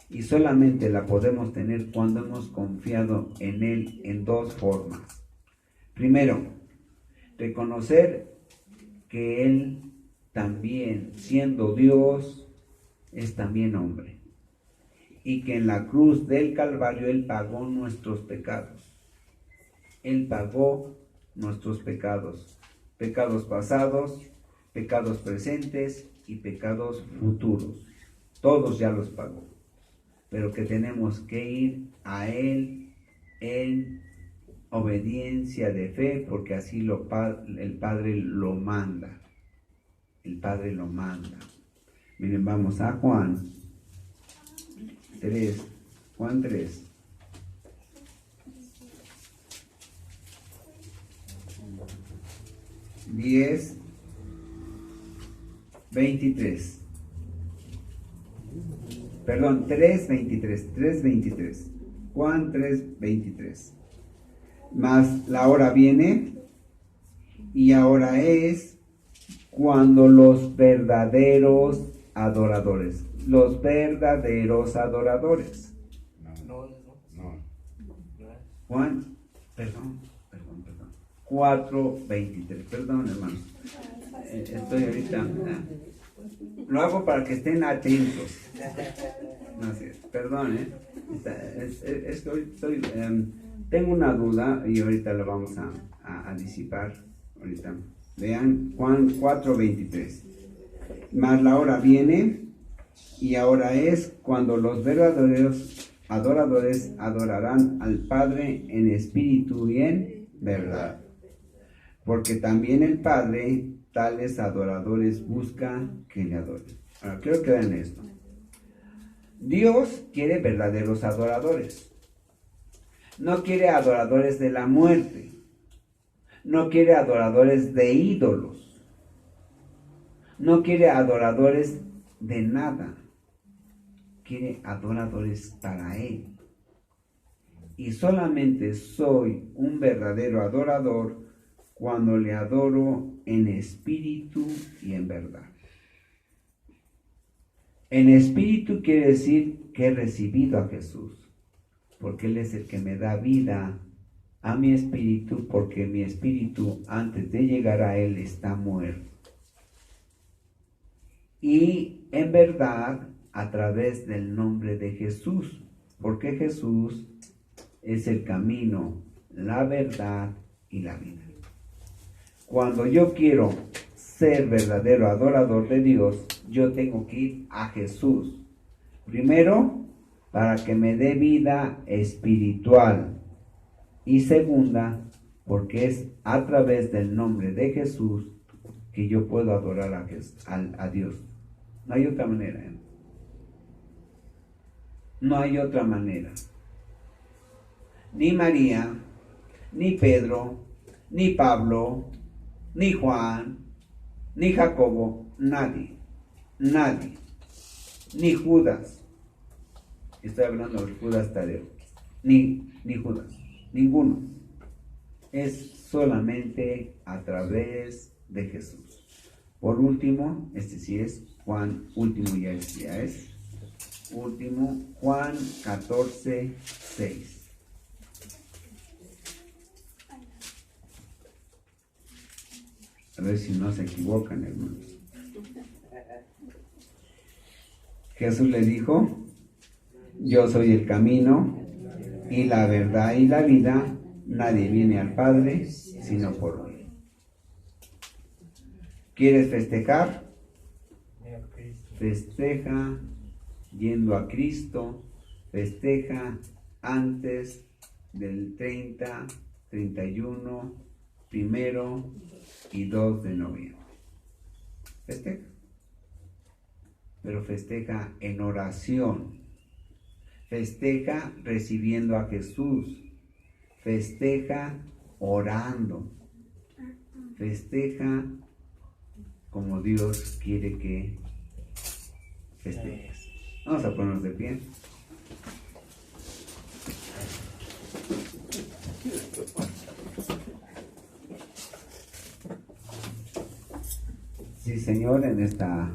Y solamente la podemos tener cuando hemos confiado en Él en dos formas. Primero, reconocer que Él también, siendo Dios, es también hombre. Y que en la cruz del Calvario Él pagó nuestros pecados. Él pagó nuestros pecados. Pecados pasados, pecados presentes y pecados futuros. Todos ya los pagó. Pero que tenemos que ir a Él en obediencia de fe, porque así el Padre lo manda. El Padre lo manda. Miren, vamos a Juan 3. Juan 3. Diez 23. Perdón, 3:23. Juan 3:23. Mas la hora viene, y ahora es, cuando los verdaderos adoradores. Juan, perdón. 4:23. Perdón, hermano. Estoy ahorita. Lo hago para que estén atentos. No sé, perdón, es que hoy tengo una duda y ahorita la vamos a disipar. Ahorita. Vean Juan 4:23. Mas la hora viene, y ahora es, cuando los verdaderos adoradores adorarán al Padre en espíritu y en verdad. Porque también el Padre tales adoradores busca que le adoren. Ahora, quiero que vean esto. Dios quiere verdaderos adoradores. No quiere adoradores de la muerte. No quiere adoradores de ídolos. No quiere adoradores de nada. Quiere adoradores para Él. Y solamente soy un verdadero adorador cuando le adoro en espíritu y en verdad. En espíritu quiere decir que he recibido a Jesús. porque Él es el que me da vida a mi espíritu, porque mi espíritu antes de llegar a Él está muerto. Y en verdad, a través del nombre de Jesús, porque Jesús es el camino, la verdad y la vida. Cuando yo quiero ser verdadero adorador de Dios, yo tengo que ir a Jesús. Primero, para que me dé vida espiritual. Y segunda, porque es a través del nombre de Jesús que yo puedo adorar a Dios. No hay otra manera, ¿eh? No hay otra manera. Ni María, ni Pedro, ni Pablo, ni Juan, ni Jacobo, nadie, ni Judas. Estoy hablando de Judas Tadeo. Ni Judas, ninguno. Es solamente a través de Jesús. Por último, este sí es Juan, último ya es. Último, Juan 14, 6. A ver si no se equivocan, hermanos. Jesús le dijo: yo soy el camino y la verdad y la vida. Nadie viene al Padre sino por mí. ¿Quieres festejar? Festeja yendo a Cristo. Festeja antes del 30, 31, 1 y 2 de noviembre. Festeja. Pero festeja en oración. Festeja recibiendo a Jesús. Festeja orando. Festeja como Dios quiere que festejes. Vamos a ponernos de pie. Sí, Señor, en esta